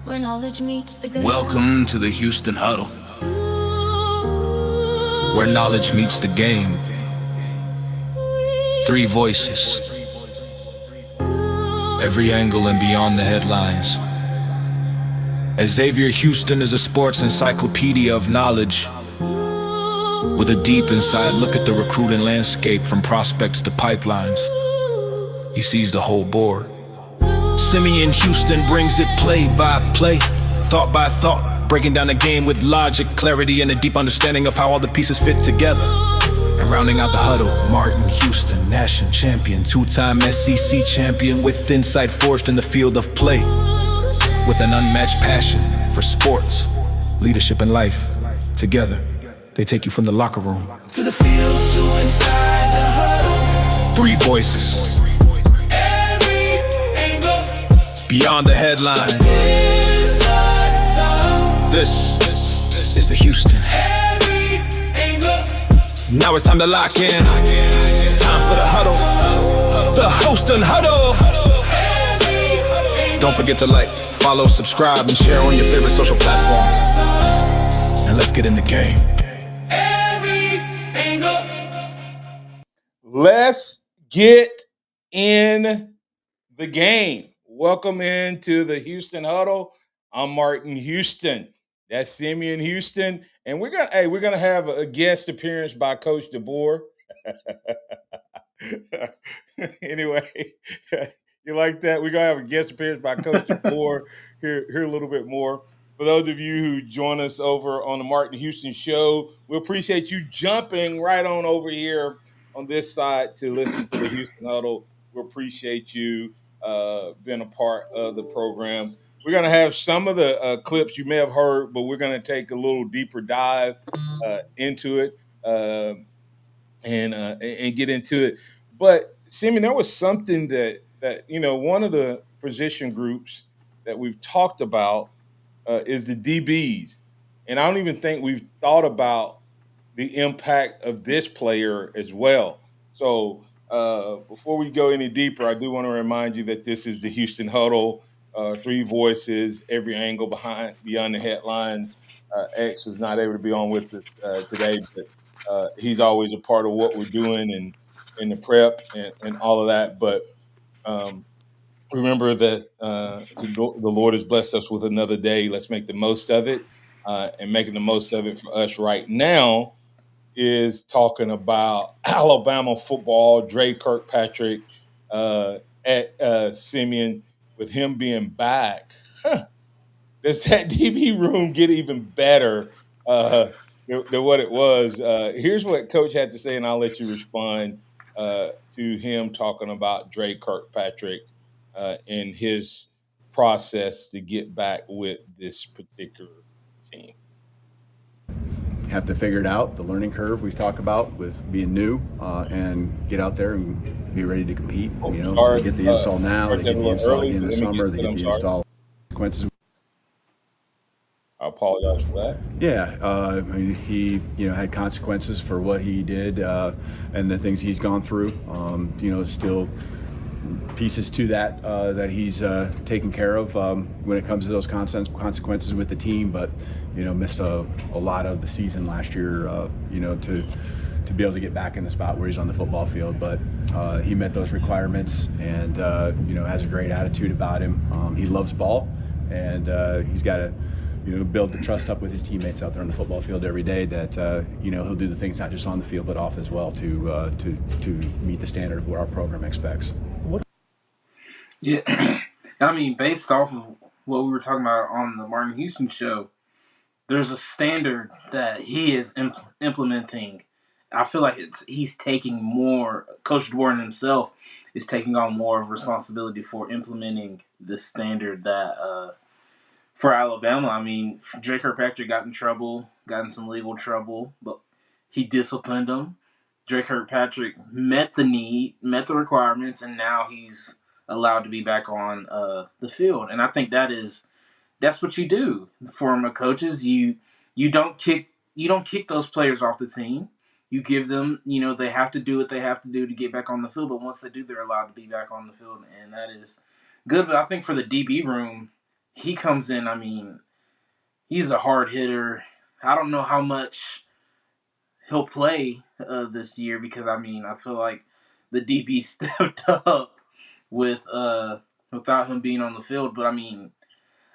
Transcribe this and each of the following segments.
where knowledge meets the game. Welcome to the Houston Huddle, where knowledge meets the game. Three voices, every angle and beyond the headlines. Xavier Houston is a sports encyclopedia of knowledge, with a deep inside look at the recruiting landscape from prospects to pipelines. He sees the whole board. Simeon Houston brings it play by play, thought by thought, breaking down the game with logic, clarity, and a deep understanding of how all the pieces fit together. And rounding out the huddle, Martin Houston, national champion, two-time SEC champion, with insight forged in the field of play, with an unmatched passion for sports, leadership, and life. Together, they take you from the locker room To the field, to inside the huddle. Three voices, Every angle, beyond the headline. inside the huddle. This is the Houston. Every angle, Now it's time to lock in. It's time for the huddle. The Houston Huddle. Don't forget to like, follow, subscribe, and share on your favorite social platform. And let's get in the game. every angle. Let's get in the game. Welcome into the Houston Huddle. I'm Martin Houston. That's Simeon Houston, and we're gonna have a guest appearance by Coach DeBoer. Anyway, you like that? We're gonna have a guest appearance by Coach DeBoer here a little bit more. For those of you who join us over on the Martin Houston Show, we appreciate you jumping right on over here on this side to listen to the Houston Huddle. We appreciate you being a part of the program. We're going to have some of the clips you may have heard, but we're going to take a little deeper dive into it and get into it. But Simeon, there was something that one of the position groups that we've talked about is the DBs, and I don't even think we've thought about the impact of this player as well. So before we go any deeper, I do want to remind you that this is the Houston Huddle, three voices, every angle behind beyond the headlines. X was not able to be on with us today, but he's always a part of what we're doing and in the prep and all of that. But um, remember that the Lord has blessed us with another day. Let's make the most of it. And making the most of it for us right now is talking about Alabama football, Dre Kirkpatrick at Simeon, with him being back. Does that DB room get even better than what it was? Here's what Coach had to say, and I'll let you respond to him talking about Dre Kirkpatrick and his process to get back with this particular team. Have to figure it out. The learning curve we talk about with being new and get out there and be ready to compete. Oh, You know, sorry, they get the install now, they started that get a the little install early. in the Let me get summer, they that. get I'm the sorry. install consequences. I apologize for that. Yeah, I mean, he had consequences for what he did and the things he's gone through. Still pieces to that that he's taken care of when it comes to those consequences with the team, but missed a lot of the season last year. To be able to get back in the spot where he's on the football field, but he met those requirements and has a great attitude about him. He loves ball, and he's got to build the trust up with his teammates out there on the football field every day that he'll do the things not just on the field but off as well to meet the standard of what our program expects. Yeah, I mean, based off of what we were talking about on the Martin Houston show, there's a standard that he is implementing. I feel like he's taking more. Coach Dwyer himself is taking on more of responsibility for implementing this standard that for Alabama. I mean, Drake Kirkpatrick got in trouble, got in some legal trouble, but he disciplined him. Drake Kirkpatrick met the need, met the requirements, and now he's allowed to be back on the field. And I think that's what you do. Former coaches, you don't kick those players off the team. You give them, they have to do what they have to do to get back on the field. But once they do, they're allowed to be back on the field, and that is good. But I think for the DB room, he comes in. I mean, he's a hard hitter. I don't know how much he'll play this year because I mean I feel like the DB stepped up with without him being on the field. But I mean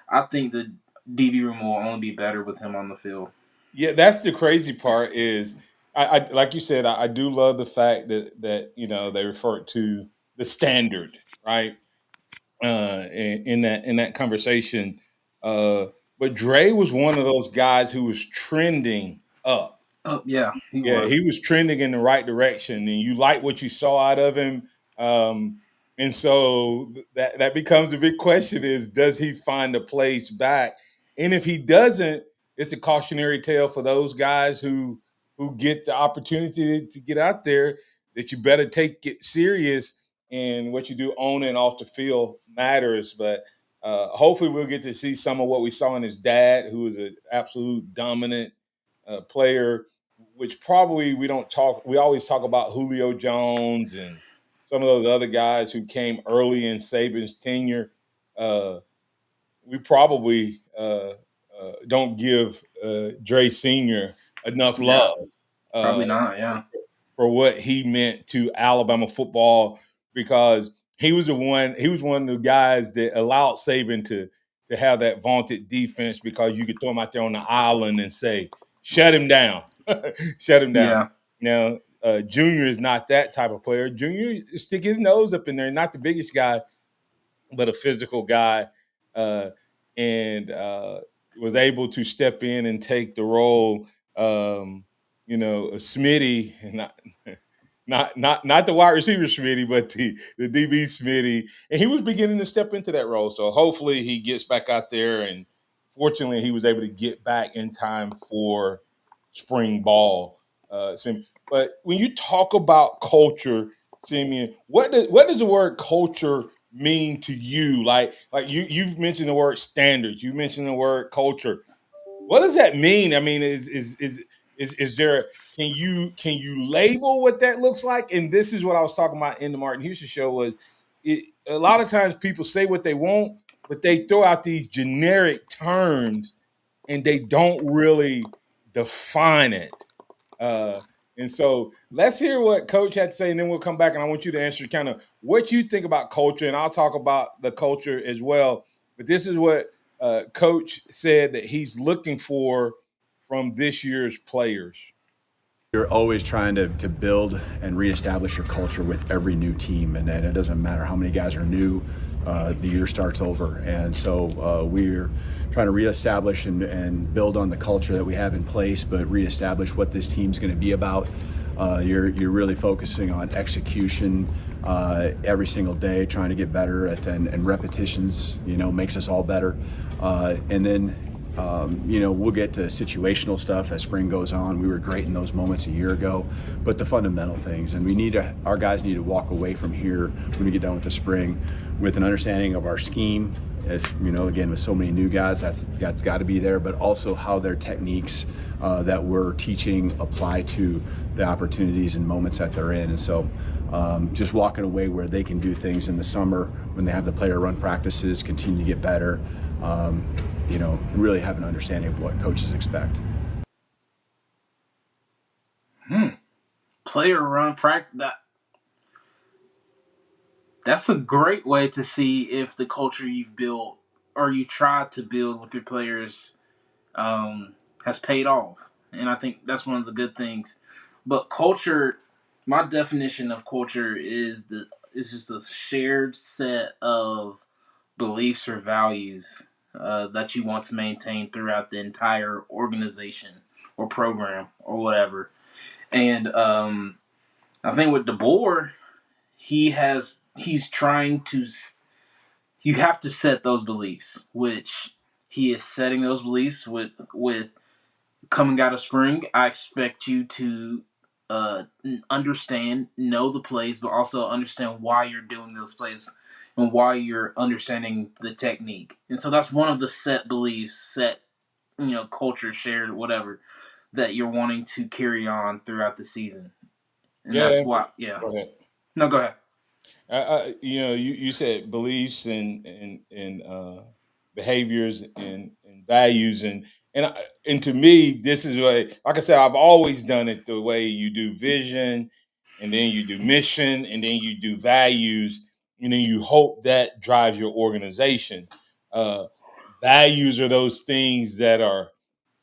I think the DB room will only be better with him on the field. Yeah, that's the crazy part is I like you said, I do love the fact that they refer to the standard, right? In that conversation. Uh, but Dre was one of those guys who was trending up. Oh yeah, he Yeah, was. he was trending in the right direction, and you like what you saw out of him. Um, and so that becomes a big question: is does he find a place back? And if he doesn't, it's a cautionary tale for those guys who get the opportunity to get out there that you better take it serious. And what you do on and off the field matters. But hopefully, we'll get to see some of what we saw in his dad, who was an absolute dominant player, which probably we don't talk. We always talk about Julio Jones and some of those other guys who came early in Saban's tenure. Uh, we probably don't give Dre Senior enough Yeah, love uh, probably not. Yeah, for what he meant to Alabama football because he was one of the guys that allowed Saban to have that vaunted defense because you could throw him out there on the island and say, shut him down. Shut him down. yeah, Now, Junior is not that type of player. Junior stick his nose up in there, not the biggest guy, but a physical guy, uh, and was able to step in and take the role. Smitty, not not the wide receiver Smitty, but the DB Smitty, and he was beginning to step into that role. So hopefully he gets back out there, and fortunately he was able to get back in time for spring ball. But when you talk about culture, Simeon, what does the word culture mean to you? Like you've mentioned the word standards, you mentioned the word culture. What does that mean? I mean, is there can you label what that looks like? And this is what I was talking about in the Martin Houston show was a lot of times people say what they want, but they throw out these generic terms and they don't really define it. Uh, and so let's hear what Coach had to say, and then we'll come back and I want you to answer kind of what you think about culture, and I'll talk about the culture as well. But this is what Coach said that he's looking for from this year's players. You're always trying to build and reestablish your culture with every new team, and it doesn't matter how many guys are new. The year starts over, and so we're trying to reestablish and build on the culture that we have in place, but reestablish what this team's going to be about. You're really focusing on execution every single day, trying to get better at and repetitions. Makes us all better, and then we'll get to situational stuff as spring goes on. We were great in those moments a year ago, but the fundamental things, and our guys need to walk away from here when we get done with the spring with an understanding of our scheme. As again, with so many new guys, that's got to be there, but also how their techniques that we're teaching apply to the opportunities and moments that they're in. And so just walking away where they can do things in the summer when they have the player run practices, continue to get better, really have an understanding of what coaches expect. player run practice. That's a great way to see if the culture you've built or you tried to build with your players has paid off. And I think that's one of the good things. But culture, my definition of culture is just a shared set of beliefs or values that you want to maintain throughout the entire organization or program or whatever. And I think with DeBoer, he's trying to. You have to set those beliefs, which he is setting those beliefs with coming out of spring. I expect you to understand, know the plays, but also understand why you're doing those plays and why you're understanding the technique. And so that's one of the set beliefs, set culture, shared, whatever that you're wanting to carry on throughout the season. And Yeah, that's why, yeah. go ahead. No, go ahead. You said beliefs and behaviors and values and to me, this is what, like I said, I've always done it the way you do vision, and then you do mission, and then you do values, and then you hope that drives your organization. Uh, Values are those things that are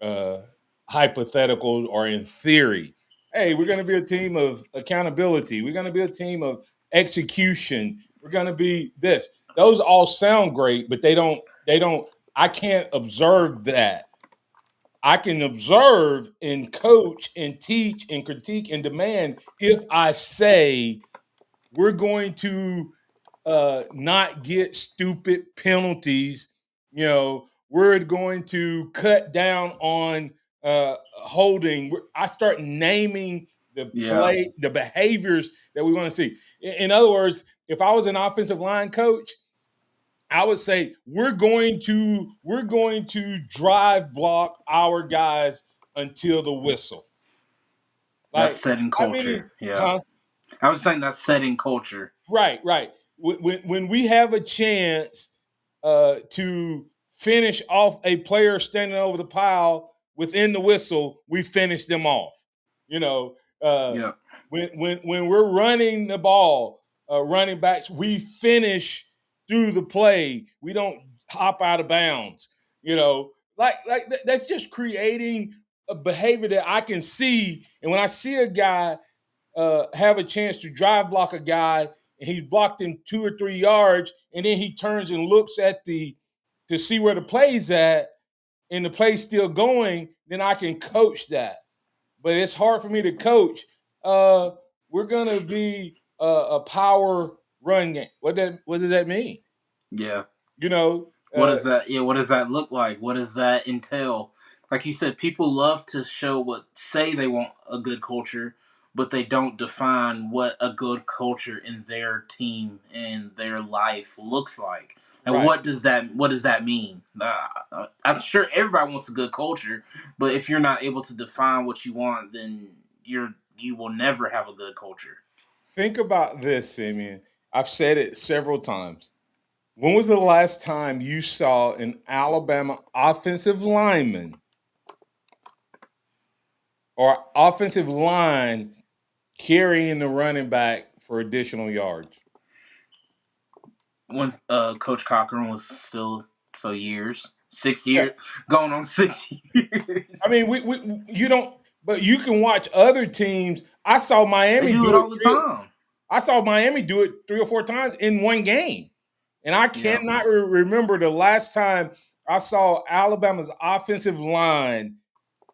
uh, hypothetical or in theory. Hey, we're going to be a team of accountability. We're going to be a team of execution. We're going to be this. Those all sound great, but they don't. They don't. I can't observe that. I can observe and coach and teach and critique and demand if I say we're going to not get stupid penalties. We're going to cut down on holding. I start naming the Yeah. the behaviors that we want to see. In other words, if I was an offensive line coach, I would say we're going to drive block our guys until the whistle. That's Like setting how many? culture. Yeah. Huh? I was saying that's setting culture. Right, right. When we have a chance to finish off a player standing over the pile within the whistle, we finish them off. You know, uh, Yeah. when we're running the ball, running backs, we finish through the play. We don't hop out of bounds. That's just creating a behavior that I can see. And when I see a guy have a chance to drive block a guy and he's blocked him 2 or 3 yards, and then he turns and looks at the to see where the play's at, and the play's still going, then I can coach that. But it's hard for me to coach. Uh, we're gonna be a power run game. What does that mean? Yeah. You know, What does that? Yeah. What does that look like? What does that entail? Like you said, people love to show what say they want a good culture, but they don't define what a good culture in their team and their life looks like. And right. what does that mean? I'm sure everybody wants a good culture, but if you're not able to define what you want, then you will never have a good culture. Think about this, Simeon. I've said it several times. When was the last time you saw an Alabama offensive lineman or offensive line carrying the running back for additional yards? When Coach Cochran was still years, six Yeah. years, going on 6 years. I mean, we you don't, but you can watch other teams. They do it all the time. I saw Miami do it 3 or 4 times in one game, and I Yeah, cannot remember the last time I saw Alabama's offensive line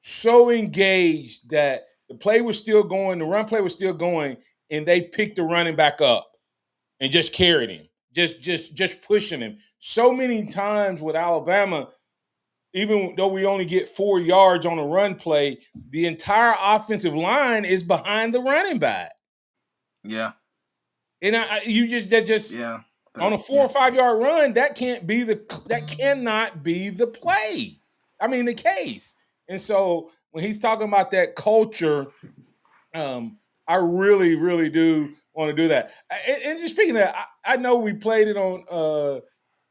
so engaged that the play was still going, the run play was still going, and they picked the running back up and just carried him, just pushing him. So many times with Alabama, even though we only get 4 yards on a run play, the entire offensive line is behind the running back. yeah, And you just that just yeah, on a four yeah, or 5 yard run, that cannot be the play. I mean the case. And so when he's talking about that culture, I really, really do want to do that. And just speaking of that, I know we played it on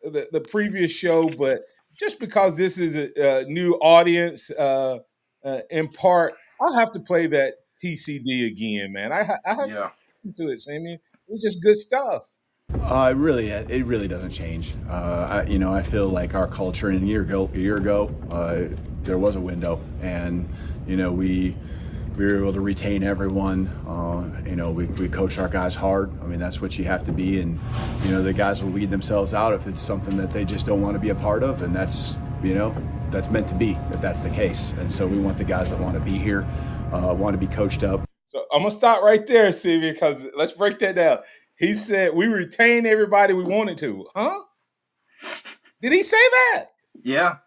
the previous show, but just because this is a new audience, in part, I'll have to play that TCD again, man. I have to yeah, listen to it, Sammy. It was just good stuff. It really doesn't change. I feel like our culture a year ago, there was a window, and we were able to retain everyone. We coach our guys hard. I mean, that's what you have to be, and the guys will weed themselves out if it's something that they just don't want to be a part of, and that's meant to be if that's the case. And so we want the guys that want to be here, want to be coached up. So I'm gonna stop right there, Sammy, because let's break that down. He said we retain everybody we wanted to. Huh? Did he say that? yeah.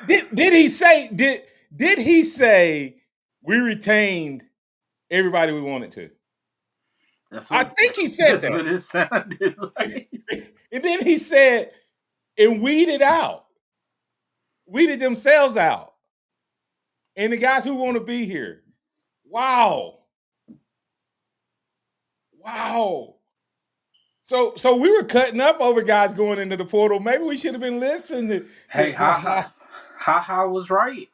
Did he say we retained everybody we wanted to? I think he said That's that. what it sounded like. And then he said, and weeded themselves out. And the guys who want to be here. Wow. Wow. So we were cutting up over guys going into the portal. Maybe we should have been listening Hey, to how ha was right.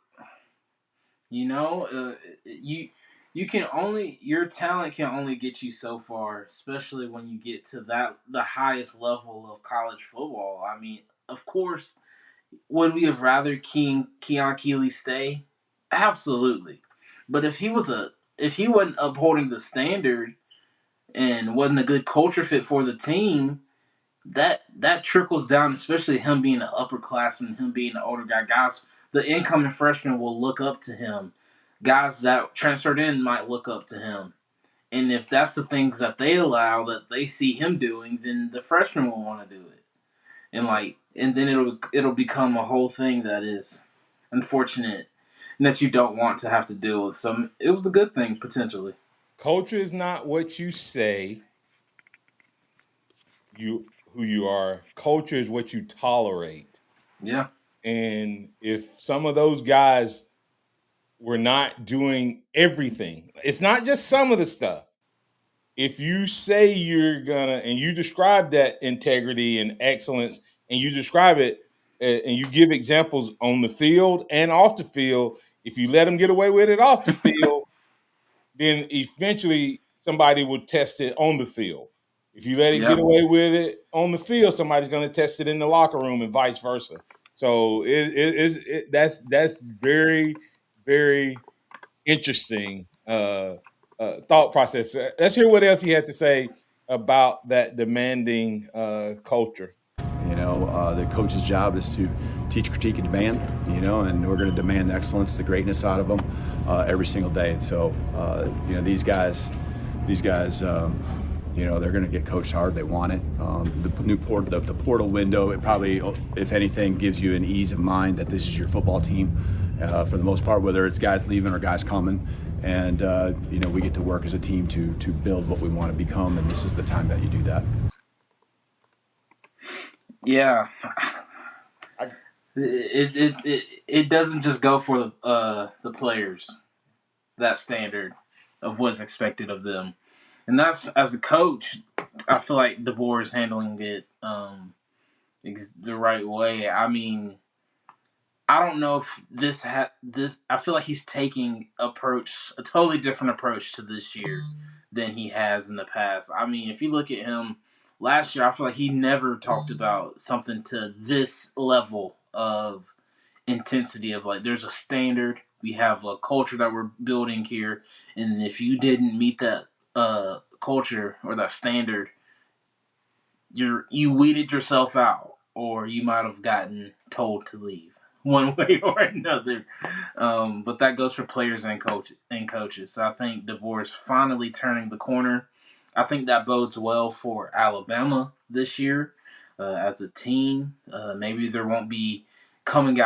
You know, you can only your talent can only get you so far, especially when you get to that the highest level of college football. I mean, of course, would we have rather Keon Keeley stay? Absolutely. But if he wasn't upholding the standard and wasn't a good culture fit for the team, that trickles down, especially him being an upperclassman, him being an older guy. Guys, the incoming freshmen will look up to him. Guys that transferred in might look up to him. And if that's the things that they allow that they see him doing, then the freshmen will want to do it. And then it'll become a whole thing that is unfortunate and that you don't want to have to deal with. So it was a good thing potentially. culture is not what you say you who you are. Culture is what you tolerate. Yeah. And if some of those guys were not doing everything, it's not just some of the stuff. If you say you're gonna and you describe that integrity and excellence and you describe it and you give examples on the field and off the field, if you let them get away with it off the field, then eventually somebody will test it on the field. If you let it get Yep. away with it on the field, somebody's going to test it in the locker room and vice versa. So that's very very interesting thought process. Let's hear what else he had to say about that demanding culture. The coach's job is to teach, critique, and demand. And we're going to demand excellence, the greatness out of them every single day. And so, these guys, they're going to get coached hard. They want it. The portal window, it probably, if anything, gives you an ease of mind that this is your football team for the most part, whether it's guys leaving or guys coming. And we get to work as a team to build what we want to become, and this is the time that you do that. Yeah. I, It doesn't just go for the players, that standard of what's expected of them. And that's as a coach, I feel like DeBoer is handling it the right way. I mean, I don't know if this. I feel like he's taking a totally different approach to this year than he has in the past. I mean, if you look at him last year, I feel like he never talked about something to this level of intensity of like there's a standard, we have a culture that we're building here, and if you didn't meet that culture or that standard, you weeded yourself out, or you might have gotten told to leave one way or another. But that goes for players and coaches. So I think DeBoer is finally turning the corner. I think that bodes well for Alabama this year as a team. Maybe there won't be this coming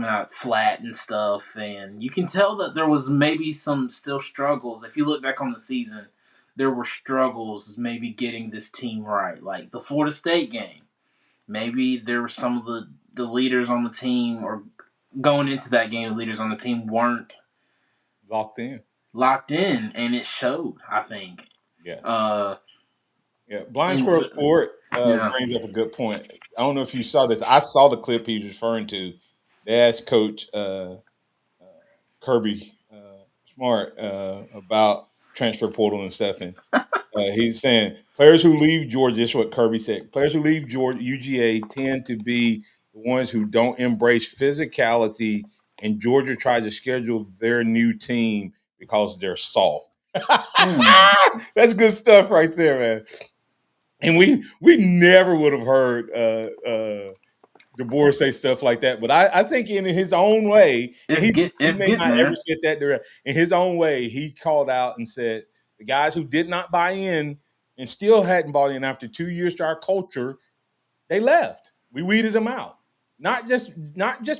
out flat and stuff, and you can tell that there was maybe some still struggles. If you look back on the season, there were struggles maybe getting this team right, like the Florida State game. Maybe there were some of the leaders on the team, or going into that game, the leaders on the team weren't locked in. locked in, and it showed. I think. Yeah. Uh, Yeah. Blind and Squirrel Sport yeah, brings up a good point. I don't know if you saw this. I saw the clip he was referring to. They asked Coach Kirby Smart about transfer portal and stuff, and he's saying players who leave Georgia. This is what Kirby said. Players who leave Georgia UGA tend to be the ones who don't embrace physicality, and Georgia tries to schedule their new team because they're soft. hmm, That's good stuff right there, man. And we never would have heard DeBoer say stuff like that. But I think in his own way, and he it's may getting not ever there. said that direct. In his own way, he called out and said the guys who did not buy in and still hadn't bought in after 2 years to our culture, they left. We weeded them out. Not just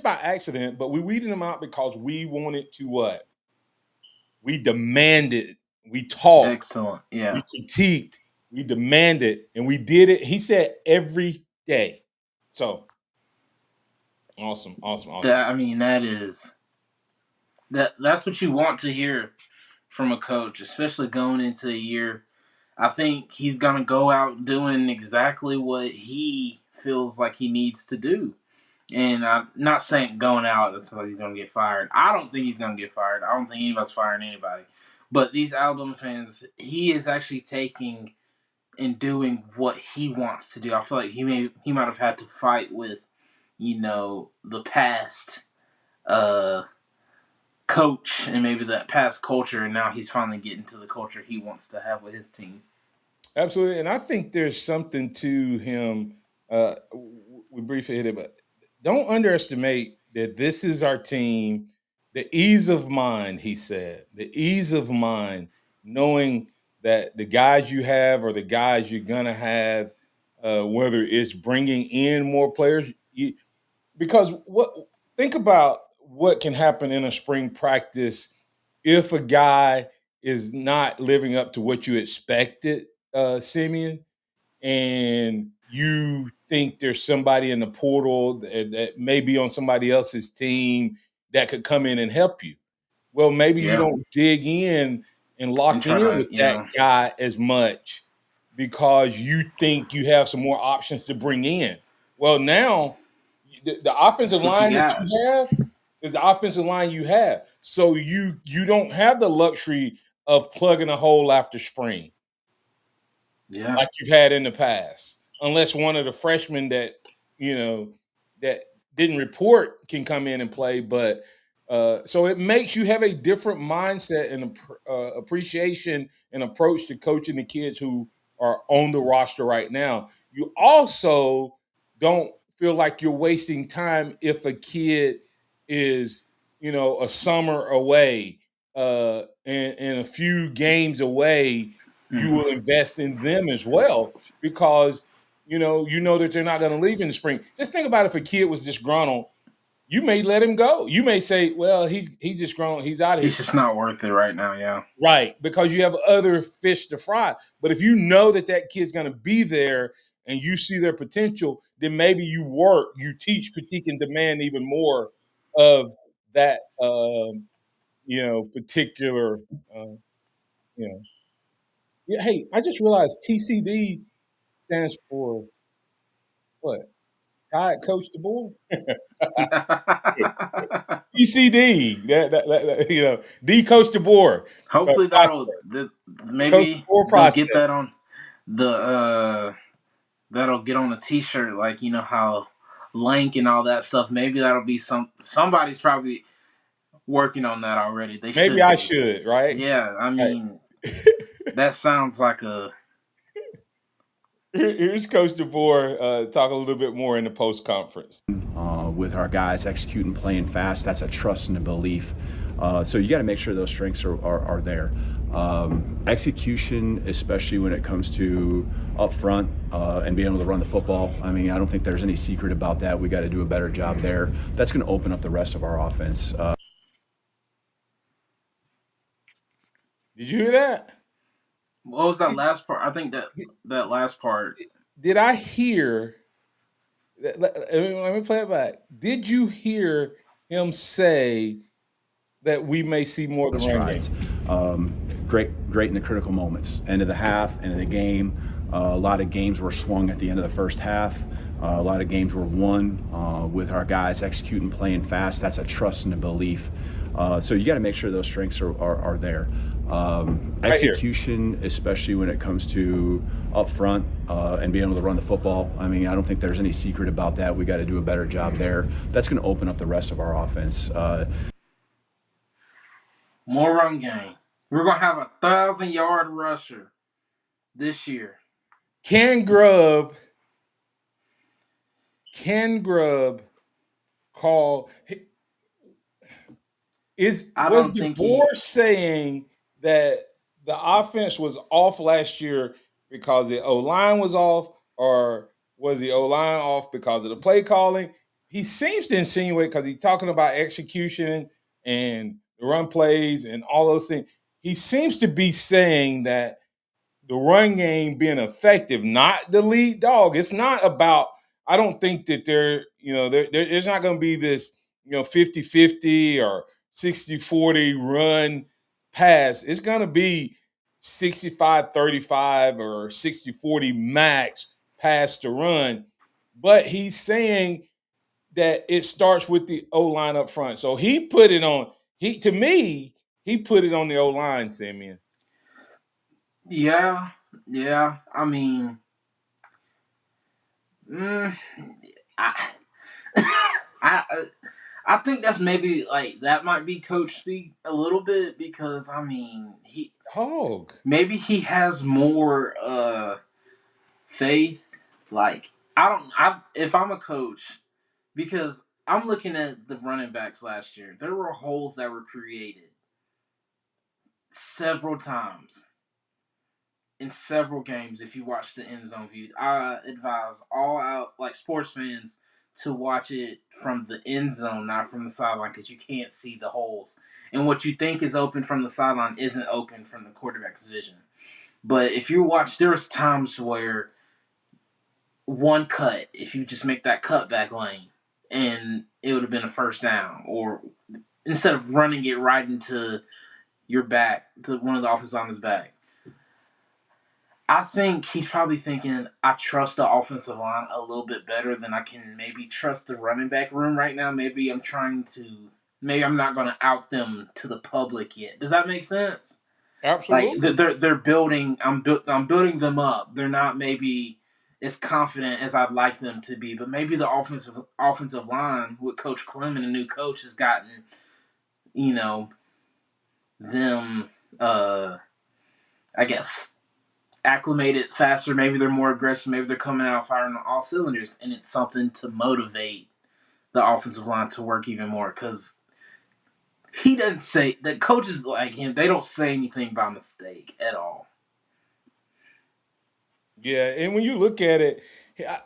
by accident, but we weeded them out because we wanted to what? We demanded, we talked, Excellent. we Yeah. critiqued, we demanded, and we did it. He said every day. So awesome, awesome, awesome. That I mean, that's what you want to hear from a coach, especially going into a year. I think he's gonna go out doing exactly what he feels like he needs to do. And I'm not saying going out that's like he's gonna get fired. I don't think he's gonna get fired. I don't think anybody's firing anybody. But these Alabama fans, he is actually taking and doing what he wants to do. I feel like he might have had to fight with, the past uh coach and maybe that past culture, and now he's finally getting to the culture he wants to have with his team. Absolutely, and I think there's something to him. We briefly hit it, but don't underestimate that this is our team. The ease of mind, he said, the ease of mind, knowing that the guys you have are the guys you're gonna have, whether it's bringing in more players. Because what think about what can happen in a spring practice if a guy is not living up to what you expected, Simeon, and you think there's somebody in the portal that may be on somebody else's team that could come in and help you. Well, maybe you Yeah, don't dig in and and lock try in to with that guy as much because you think you have some more options to bring in. Well, now the that's offensive what you line that got. you have is the offensive line you have. So you don't have the luxury of plugging a hole after spring Yeah, like you've had in the past, unless one of the freshmen you know that didn't report can come in and play. But so it makes you have a different mindset and appreciation and approach to coaching the kids who are on the roster right now. You also don't feel like you're wasting time if a kid is a summer away and a few games away. You hmm will invest in them as well because you know that they're not going to leave in the spring. Just think about if a kid was disgruntled, you may let him go. You may say, "Well, he's disgruntled, he's out of here." he's just not worth it right now. Yeah, Right, because you have other fish to fry. But if you know that that kid's going to be there and you see their potential, then maybe you teach, critique, and demand even more of that, particular, uh, you know. Yeah, hey, I just realized TCD stands for what? Tired Coach DeBoer? TCD. D Coach DeBoer. hopefully Process. The Coach maybe DeBoer they'll process. get that on the that'll get on a T-shirt, like how Lank and all that stuff. Maybe that'll be somebody's probably working on that already. They Maybe should I be. should, right? Yeah, I Right. mean that sounds like a Here's Coach DeBoer talk a little bit more in the post conference. With our guys executing, playing fast, that's a trust and a belief. So you got to make sure those strengths are there. Execution, especially when it comes to up front and being able to run the football. I mean, I don't think there's any secret about that. We got to do a better job there. That's going to open up the rest of our offense. Did you hear that? what was that Did, last part? I think that last part. did I hear? Let me play it back. Did you hear him say that we may see more of the run game? Strides. Great in the critical moments. End of the half, end of the game. A lot of games were swung at the end of the first half. A lot of games were won with our guys executing, playing fast. That's a trust and a belief. So you got to make sure those strengths are there. Right here. Execution, especially when it comes to up front and being able to run the football. I mean, I don't think there's any secret about that. We got to do a better job there. That's going to open up the rest of our offense. More run game. We're gonna have 1,000-yard rusher this year. Can Grubb Ken Grubb call I was don't think he. DeBoer saying that the offense was off last year because the O line was off, or was the O line off because of the play calling? He seems to insinuate because he's talking about execution and the run plays and all those things. He seems to be saying that the run game being effective, not the lead dog. It's not about, I don't think that there's not going to be this, 50-50 or 60-40 run pass. It's going to be 65-35 or 60-40 max pass to run. But he's saying that it starts with the O line up front. So he put it on. To me, he put it on the O line, Simeon. Yeah, yeah. I mean, I, I, I think that's maybe like that might be coach speak a little bit because I mean Hog. maybe he has more faith. Like I don't. If I'm a coach because I'm looking at the running backs last year. There were holes that were created several times in several games. If you watch the end zone view, I advise all out like sports fans to watch it from the end zone, not from the sideline, because you can't see the holes. And what you think is open from the sideline isn't open from the quarterback's vision. But if you watch, there's times where one cut, if you just make that cutback lane, and it would have been a first down, or instead of running it right into your back, to one of the offensive line's back. I think he's probably thinking, I trust the offensive line a little bit better than I can maybe trust the running back room right now. Maybe I'm not going to out them to the public yet. Does that make sense? Like Absolutely. they're building, I'm building them up. They're not maybe as confident as I'd like them to be, but maybe the offensive line with Coach Clem and a new coach has gotten, you know, them, I guess, acclimated faster. Maybe they're more aggressive. Maybe they're coming out firing on all cylinders, and it's something to motivate the offensive line to work even more. Because he doesn't say that coaches like him. They don't say anything by mistake at all. Yeah, and when you look at it,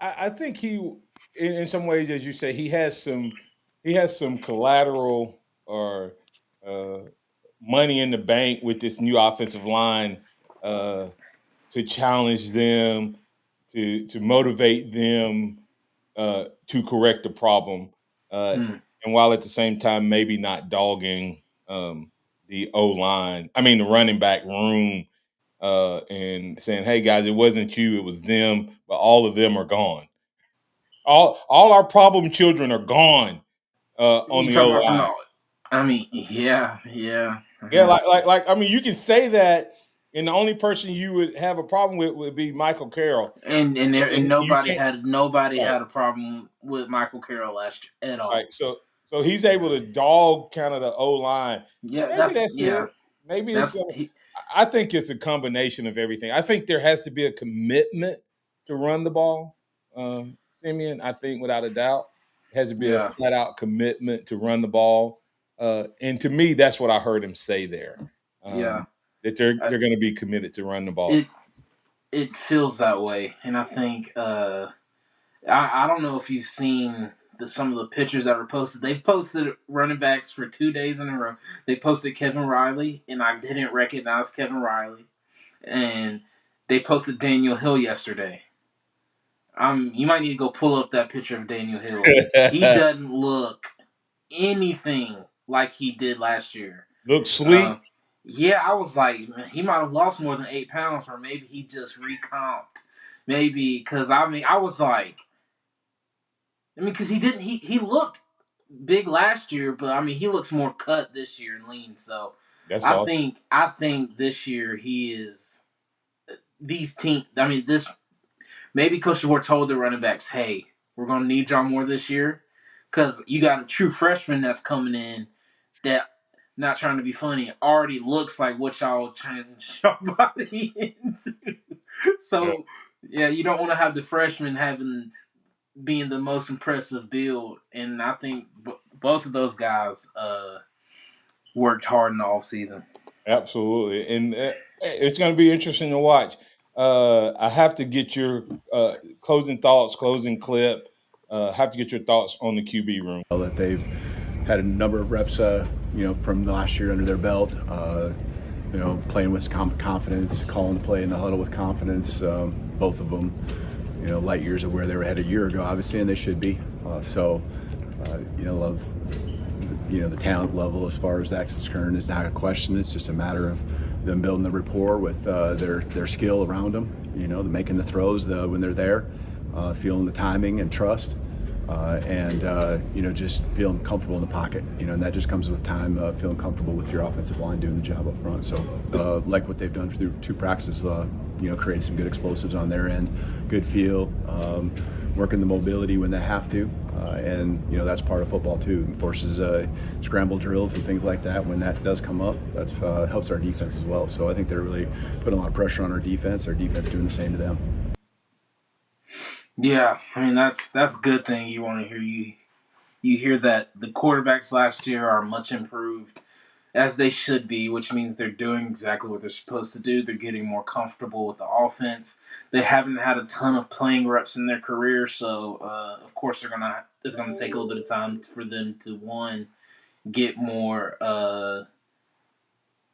I think in some ways, as you say, he has some collateral or uh, money in the bank with this new offensive line uh, to challenge them, to motivate them to correct the problem, Hmm. and while at the same time maybe not dogging the O line. I mean the running back room and saying, "Hey guys, it wasn't you, it was them, but all of them are gone. All our problem children are gone on You the O talking about from line." the? I mean, yeah, yeah. Yeah, Uh-huh. I mean, you can say that, and the only person you would have a problem with would be Michael Carroll. And You nobody can't, right, had a problem with Michael Carroll last year at right. all. So he's able to dog kind of the O line. Yeah, Maybe that's yeah. it. Maybe it's. That's he, I think it's a combination of everything. I think there has to be a commitment to run the ball, Simeon. I think without a doubt, it has to be a yeah, flat out commitment to run the ball. And to me, that's what I heard him say there. yeah. That I, they're going to be committed to run the ball. it it feels that way, and I think I don't know if you've seen some of the pictures that were posted. They've posted running backs for 2 days in a row. They posted Kevin Riley, and I didn't recognize Kevin Riley, and they posted Daniel Hill yesterday. You might need to go pull up that picture of Daniel Hill. He doesn't look anything like he did last year. Look sleek. Uh, yeah, I was like, man, he might have lost more than 8 pounds, or maybe he just recomped. Maybe because I was like, because he didn't, he looked big last year, but I mean, he looks more cut this year and lean. So That's awesome. I think this year he is these team. I mean, this maybe Coach DeBoer told the running backs, hey, we're gonna need y'all more this year because you got a true freshman that's coming in that, not trying to be funny, already looks like what y'all trying to your body into. Yeah, So yeah, you don't want to have the freshman being the most impressive build, and I think both of those guys worked hard in the off season. absolutely. And it's going to be interesting to watch. I have to get your closing thoughts, closing clip. Have to get your thoughts on the QB room. That they've had a number of reps, from the last year under their belt. Playing with confidence, calling the play in the huddle with confidence. Both of them, light years of where they were headed a year ago, obviously, and they should be. Love, the talent level as far as that's concerned is not a question. It's just a matter of them building the rapport with their skill around them. Making the throws when they're there, feeling the timing and trust. And just feeling comfortable in the pocket, and that just comes with time, feeling comfortable with your offensive line doing the job up front. So, like what they've done through 2 practices, creating some good explosives on their end, good feel, working the mobility when they have to, and that's part of football too. It forces scramble drills and things like that. When that does come up, that helps our defense as well. So I think they're really putting a lot of pressure on our defense. Our defense doing the same to them. Yeah, I mean that's a good thing. You want to hear you hear that the quarterbacks last year are much improved as they should be, which means they're doing exactly what they're supposed to do. They're getting more comfortable with the offense. They haven't had a ton of playing reps in their career, so of course it's gonna take a little bit of time for them to get more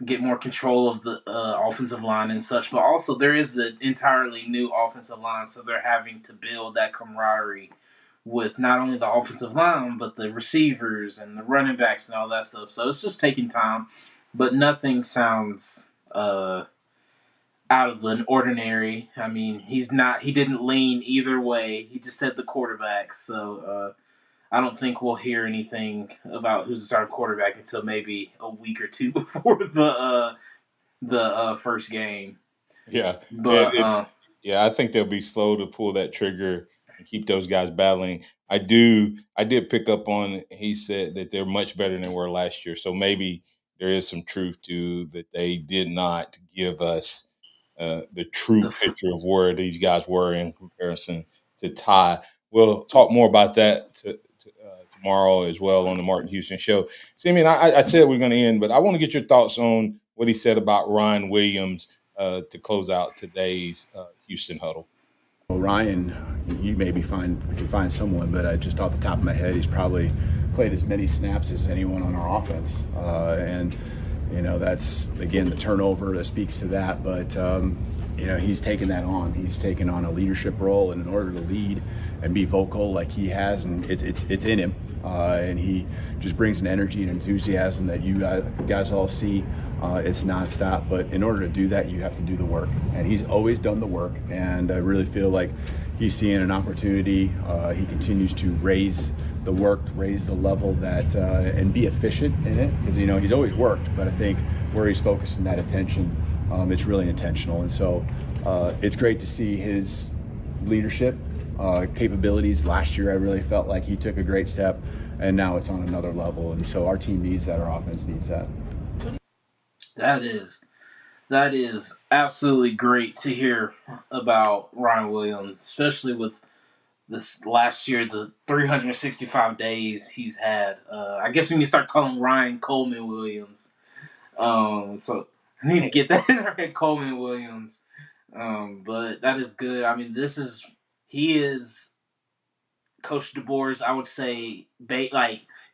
get more control of the offensive line and such. But also there is an entirely new offensive line, so they're having to build that camaraderie with not only the offensive line but the receivers and the running backs and all that stuff. So it's just taking time, but nothing sounds out of the ordinary. I mean, he didn't lean either way. He just said the quarterback. So I don't think we'll hear anything about who's the starting quarterback until maybe a week or two before the first game. Yeah. But Yeah, I think they'll be slow to pull that trigger and keep those guys battling. I did pick up on, he said that they're much better than they were last year. So maybe there is some truth to that they did not give us the true the picture of where these guys were in comparison to Ty. We'll talk more about that tomorrow as well on the Martin Houston Show. See, I mean, I said we're going to end, but I want to get your thoughts on what he said about Ryan Williams to close out today's Houston Huddle. Well, Ryan, you maybe can find someone, but just off the top of my head, he's probably played as many snaps as anyone on our offense, and that's again the turnover that speaks to that. But he's taken that on. He's taken on a leadership role, and in order to lead and be vocal like he has, and it's in him, and he just brings an energy and enthusiasm that you guys all see. It's nonstop, but in order to do that, you have to do the work, and he's always done the work. And I really feel like he's seeing an opportunity. He continues to raise the work, raise the level that, and be efficient in it, because he's always worked. But I think where he's focusing that attention, it's really intentional, and so it's great to see his leadership capabilities. Last year, I really felt like he took a great step, and now it's on another level. And so our team needs that. Our offense needs that. That is absolutely great to hear about Ryan Williams, especially with this last year, the 365 days he's had. I guess we need to start calling Ryan Coleman Williams. So I need to get that right, Coleman Williams. But that is good. I mean, he is Coach DeBoer's. I would say,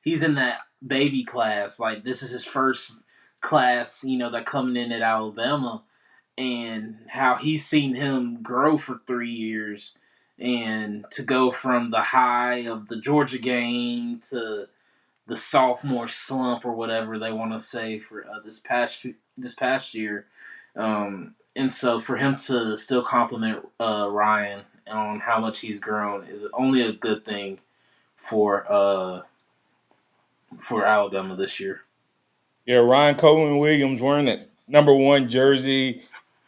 he's in that baby class. Like this is his first class, that coming in at Alabama, and how he's seen him grow for 3 years, and to go from the high of the Georgia game to the sophomore slump or whatever they want to say for this past year. And so for him to still compliment Ryan on how much he's grown is only a good thing for Alabama this year. Yeah, Ryan Coleman Williams wearing that number 1 jersey,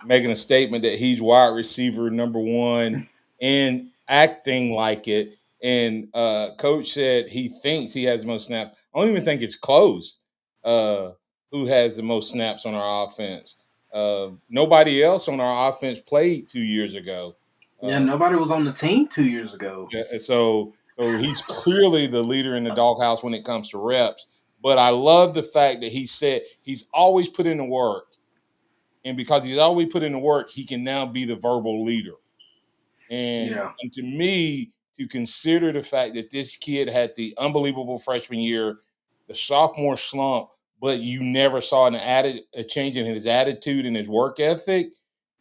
making a statement that he's wide receiver number 1 and acting like it. And coach said he thinks he has the most snaps. I don't even think it's close. Who has the most snaps on our offense? Nobody else on our offense played 2 years ago. Yeah, nobody was on the team 2 years ago. Yeah, so he's clearly the leader in the doghouse when it comes to reps. But I love the fact that he said he's always put in the work. And because he's always put in the work, he can now be the verbal leader. And to me, to consider the fact that this kid had the unbelievable freshman year, the sophomore slump, but you never saw a change in his attitude and his work ethic,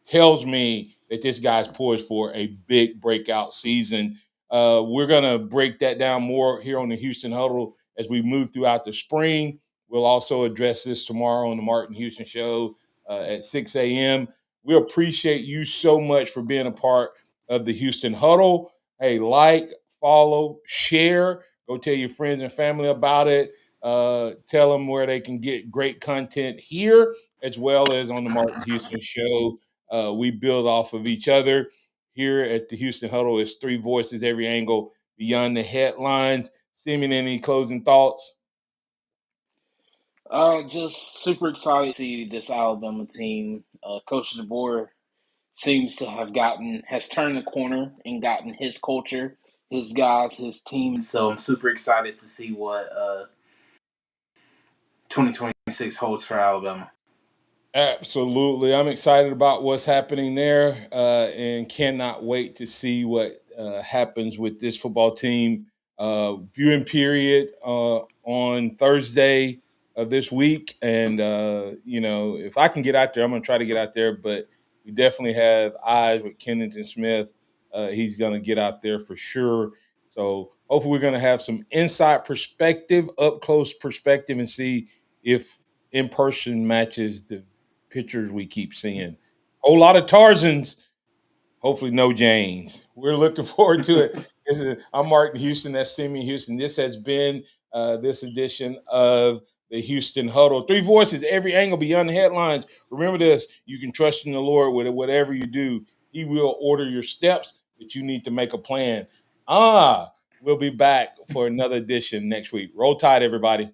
tells me that this guy's poised for a big breakout season. We're going to break that down more here on the Houston Huddle as we move throughout the spring. We'll also address this tomorrow on the Martin Houston Show. at 6 a.m. We appreciate you so much for being a part of the Houston Huddle. Hey, like, follow, share. Go tell your friends and family about it. Tell them where they can get great content here as well as on the Martin Houston Show. We build off of each other. Here at the Houston Huddle, it's three voices, every angle beyond the headlines. Simeon, any closing thoughts? Just super excited to see this Alabama team. Coach DeBoer seems to have has turned the corner and gotten his culture, his guys, his team. So I'm super excited to see what 2026 holds for Alabama. Absolutely. I'm excited about what's happening there and cannot wait to see what happens with this football team. Viewing period on Thursday of this week. And, if I can get out there, I'm going to try to get out there. But we definitely have eyes with Kennington Smith. He's going to get out there for sure. So hopefully we're going to have some inside perspective, up close perspective, and see if in person matches the pictures we keep seeing. Whole lot of Tarzans, hopefully no Janes. We're looking forward to it. I'm Martin Houston. That's Simeon Houston. This has been this edition of the Houston Huddle. Three voices, every angle beyond the headlines. Remember this, you can trust in the Lord with whatever you do. He will order your steps, but you need to make a plan. We'll be back for another edition next week. Roll Tide, everybody.